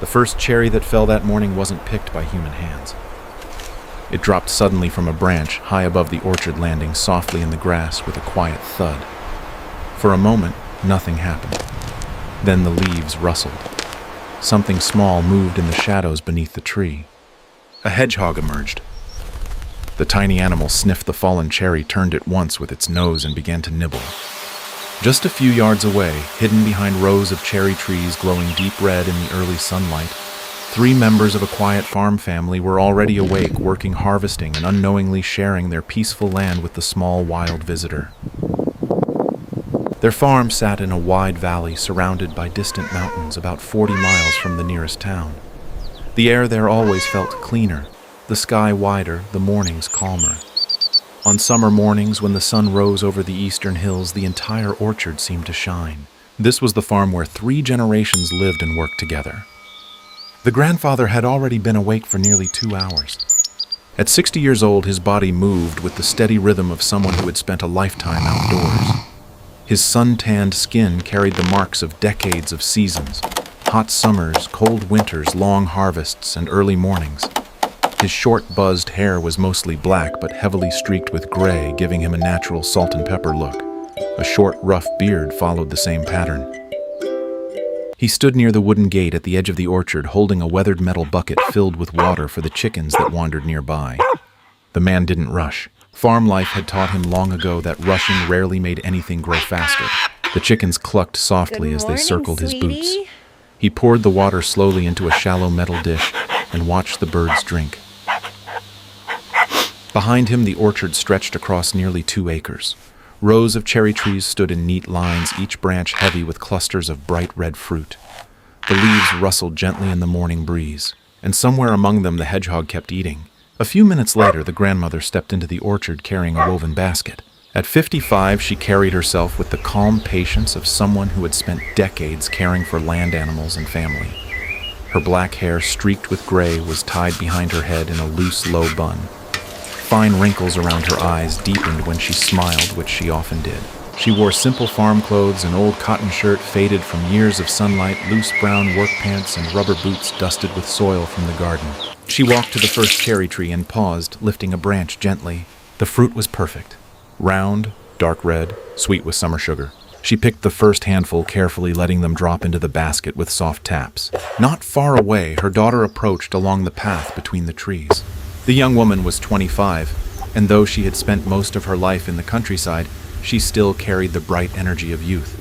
The first cherry that fell that morning wasn't picked by human hands. It dropped suddenly from a branch high above the orchard, landing softly in the grass with a quiet thud. For a moment, nothing happened. Then the leaves rustled. Something small moved in the shadows beneath the tree. A hedgehog emerged. The tiny animal sniffed the fallen cherry, turned at once with its nose, and began to nibble. Just a few yards away, hidden behind rows of cherry trees glowing deep red in the early sunlight, 3 members of a quiet farm family were already awake, working, harvesting, and unknowingly sharing their peaceful land with the small wild visitor. Their farm sat in a wide valley surrounded by distant mountains about 40 miles from the nearest town. The air there always felt cleaner, the sky wider, the mornings calmer. On summer mornings, when the sun rose over the eastern hills, the entire orchard seemed to shine. This was the farm where 3 generations lived and worked together. The grandfather had already been awake for nearly 2 hours. At 60 years old, his body moved with the steady rhythm of someone who had spent a lifetime outdoors. His sun-tanned skin carried the marks of decades of seasons: hot summers, cold winters, long harvests, and early mornings. His short, buzzed hair was mostly black but heavily streaked with gray, giving him a natural salt and pepper look. A short, rough beard followed the same pattern. He stood near the wooden gate at the edge of the orchard, holding a weathered metal bucket filled with water for the chickens that wandered nearby. The man didn't rush. Farm life had taught him long ago that rushing rarely made anything grow faster. The chickens clucked softly as they circled his boots. He poured the water slowly into a shallow metal dish and watched the birds drink. Behind him, the orchard stretched across nearly 2 acres. Rows of cherry trees stood in neat lines, each branch heavy with clusters of bright red fruit. The leaves rustled gently in the morning breeze, and somewhere among them the hedgehog kept eating. A few minutes later, the grandmother stepped into the orchard carrying a woven basket. At 55, she carried herself with the calm patience of someone who had spent decades caring for land animals and family. Her black hair, streaked with gray, was tied behind her head in a loose, low bun. Fine wrinkles around her eyes deepened when she smiled, which she often did. She wore simple farm clothes, an old cotton shirt faded from years of sunlight, loose brown work pants, and rubber boots dusted with soil from the garden. She walked to the first cherry tree and paused, lifting a branch gently. The fruit was perfect. Round, dark red, sweet with summer sugar. She picked the first handful carefully, letting them drop into the basket with soft taps. Not far away, her daughter approached along the path between the trees. The young woman was 25, and though she had spent most of her life in the countryside, she still carried the bright energy of youth.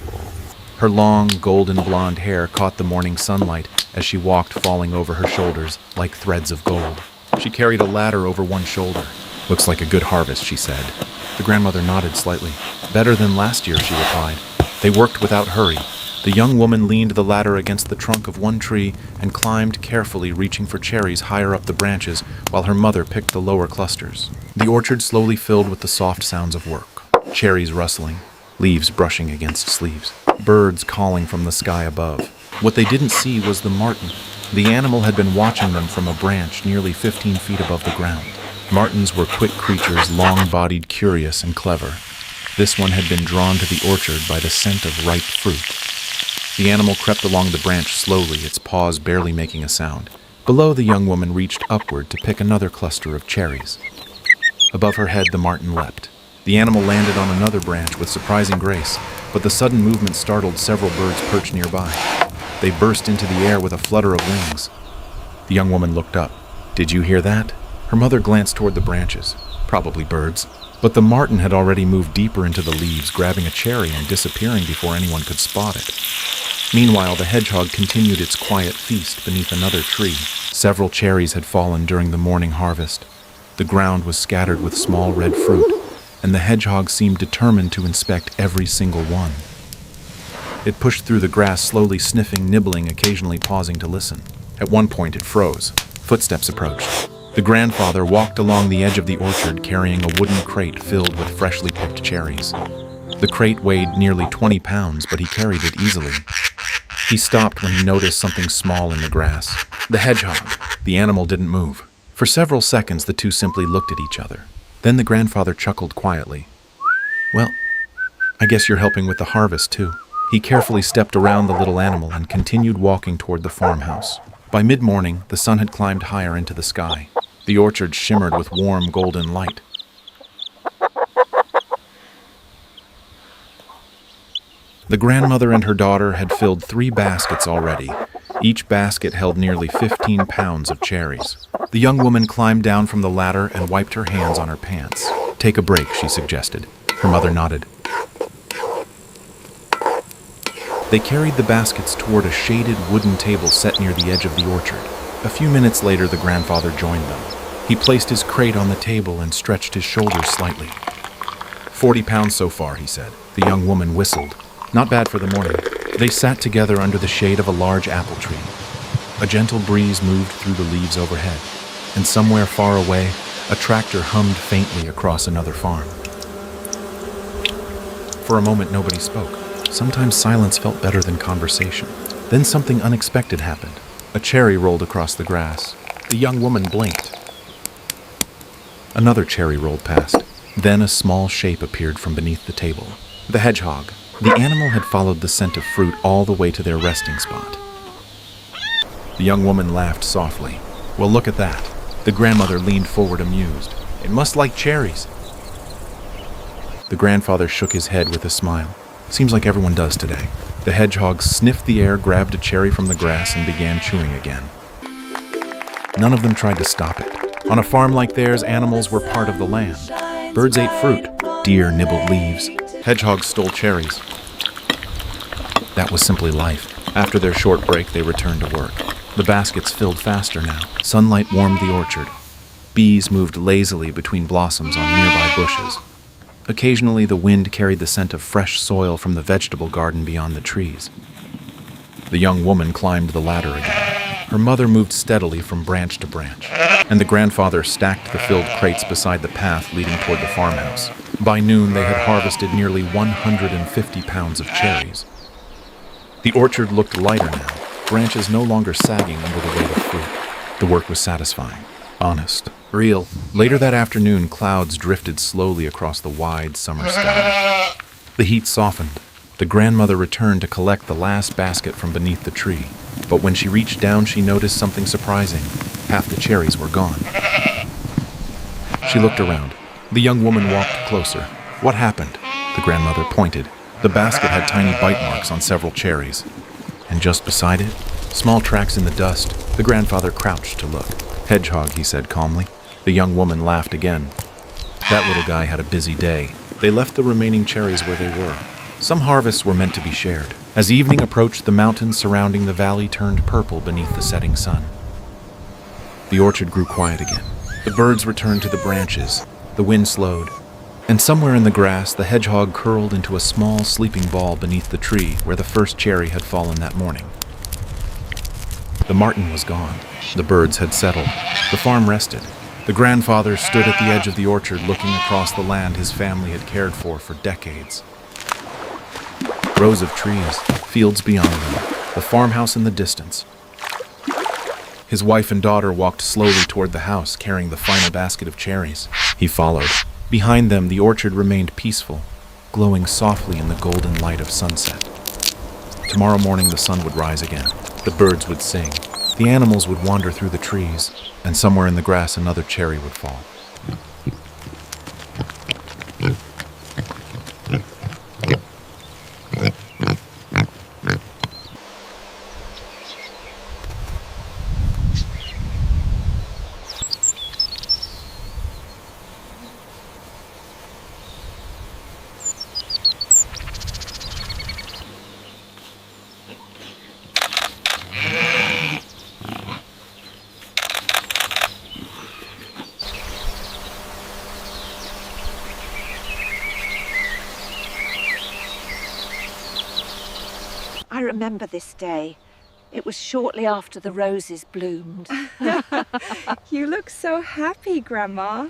Her long, golden blonde hair caught the morning sunlight as she walked, falling over her shoulders like threads of gold. She carried a ladder over one shoulder. "Looks like a good harvest," she said. The grandmother nodded slightly. "Better than last year," she replied. They worked without hurry. The young woman leaned the ladder against the trunk of one tree and climbed carefully, reaching for cherries higher up the branches, while her mother picked the lower clusters. The orchard slowly filled with the soft sounds of work. Cherries rustling, leaves brushing against leaves, birds calling from the sky above. What they didn't see was the marten. The animal had been watching them from a branch nearly 15 feet above the ground. Martens were quick creatures, long-bodied, curious, and clever. This one had been drawn to the orchard by the scent of ripe fruit. The animal crept along the branch slowly, its paws barely making a sound. Below, the young woman reached upward to pick another cluster of cherries. Above her head, the marten leapt. The animal landed on another branch with surprising grace, but the sudden movement startled several birds perched nearby. They burst into the air with a flutter of wings. The young woman looked up. "Did you hear that?" Her mother glanced toward the branches. "Probably birds." But the marten had already moved deeper into the leaves, grabbing a cherry and disappearing before anyone could spot it. Meanwhile, the hedgehog continued its quiet feast beneath another tree. Several cherries had fallen during the morning harvest. The ground was scattered with small red fruit, and the hedgehog seemed determined to inspect every single one. It pushed through the grass, slowly sniffing, nibbling, occasionally pausing to listen. At one point, it froze. Footsteps approached. The grandfather walked along the edge of the orchard, carrying a wooden crate filled with freshly picked cherries. The crate weighed nearly 20 pounds, but he carried it easily. He stopped when he noticed something small in the grass. The hedgehog. The animal didn't move. For several seconds, the two simply looked at each other. Then the grandfather chuckled quietly. "Well, I guess you're helping with the harvest, too." He carefully stepped around the little animal and continued walking toward the farmhouse. By mid-morning, the sun had climbed higher into the sky. The orchard shimmered with warm golden light. The grandmother and her daughter had filled 3 baskets already. Each basket held nearly 15 pounds of cherries. The young woman climbed down from the ladder and wiped her hands on her pants. "Take a break," she suggested. Her mother nodded. They carried the baskets toward a shaded wooden table set near the edge of the orchard. A few minutes later, the grandfather joined them. He placed his crate on the table and stretched his shoulders slightly. 40 pounds so far, he said. The young woman whistled. Not bad for the morning. They sat together under the shade of a large apple tree. A gentle breeze moved through the leaves overhead, and somewhere far away, a tractor hummed faintly across another farm. For a moment, nobody spoke. Sometimes silence felt better than conversation. Then something unexpected happened. A cherry rolled across the grass. The young woman blinked. Another cherry rolled past. Then a small shape appeared from beneath the table. The hedgehog. The animal had followed the scent of fruit all the way to their resting spot. The young woman laughed softly. "Well, look at that." The grandmother leaned forward amused. "It must like cherries." The grandfather shook his head with a smile. "Seems like everyone does today." The hedgehog sniffed the air, grabbed a cherry from the grass, and began chewing again. None of them tried to stop it. On a farm like theirs, animals were part of the land. Birds ate fruit. Deer nibbled leaves. Hedgehogs stole cherries. That was simply life. After their short break, they returned to work. The baskets filled faster now. Sunlight warmed the orchard. Bees moved lazily between blossoms on nearby bushes. Occasionally, the wind carried the scent of fresh soil from the vegetable garden beyond the trees. The young woman climbed the ladder again. Her mother moved steadily from branch to branch, and the grandfather stacked the filled crates beside the path leading toward the farmhouse. By noon, they had harvested nearly 150 pounds of cherries. The orchard looked lighter now, branches no longer sagging under the weight of fruit. The work was satisfying, honest, real. Later that afternoon, clouds drifted slowly across the wide summer sky. The heat softened. The grandmother returned to collect the last basket from beneath the tree. But when she reached down, she noticed something surprising. Half the cherries were gone. She looked around. The young woman walked closer. "What happened?" The grandmother pointed. The basket had tiny bite marks on several cherries. And just beside it, small tracks in the dust. The grandfather crouched to look. "Hedgehog," he said calmly. The young woman laughed again. That little guy had a busy day. They left the remaining cherries where they were. Some harvests were meant to be shared. As evening approached, the mountains surrounding the valley turned purple beneath the setting sun. The orchard grew quiet again. The birds returned to the branches. The wind slowed. And somewhere in the grass, the hedgehog curled into a small sleeping ball beneath the tree where the first cherry had fallen that morning. The martin was gone. The birds had settled. The farm rested. The grandfather stood at the edge of the orchard looking across the land his family had cared for decades. Rows of trees, fields beyond them, the farmhouse in the distance. His wife and daughter walked slowly toward the house, carrying the final basket of cherries. He followed. Behind them, the orchard remained peaceful, glowing softly in the golden light of sunset. Tomorrow morning, the sun would rise again. The birds would sing. The animals would wander through the trees, and somewhere in the grass, another cherry would fall. I remember this day. It was shortly after the roses bloomed. You look so happy, Grandma.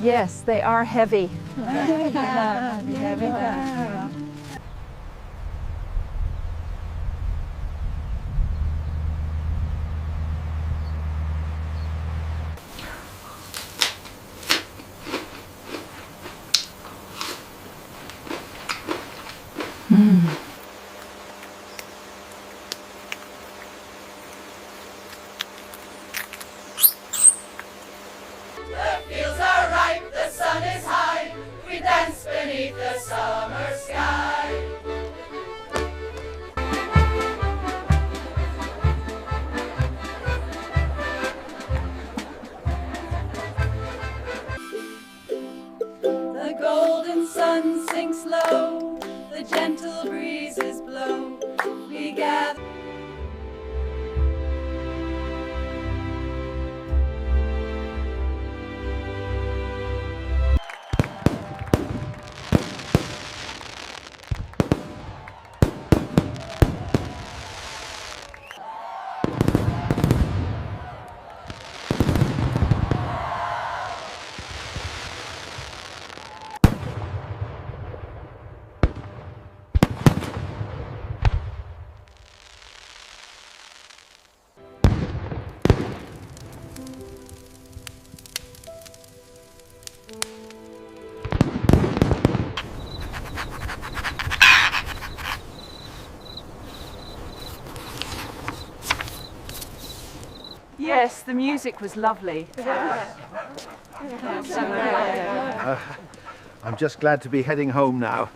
Yes, they are heavy. Fields are ripe, the sun is high, we dance beneath the summer sky. The golden sun sinks low, the gentle breezes blow, we gather. Yes, the music was lovely. I'm just glad to be heading home now.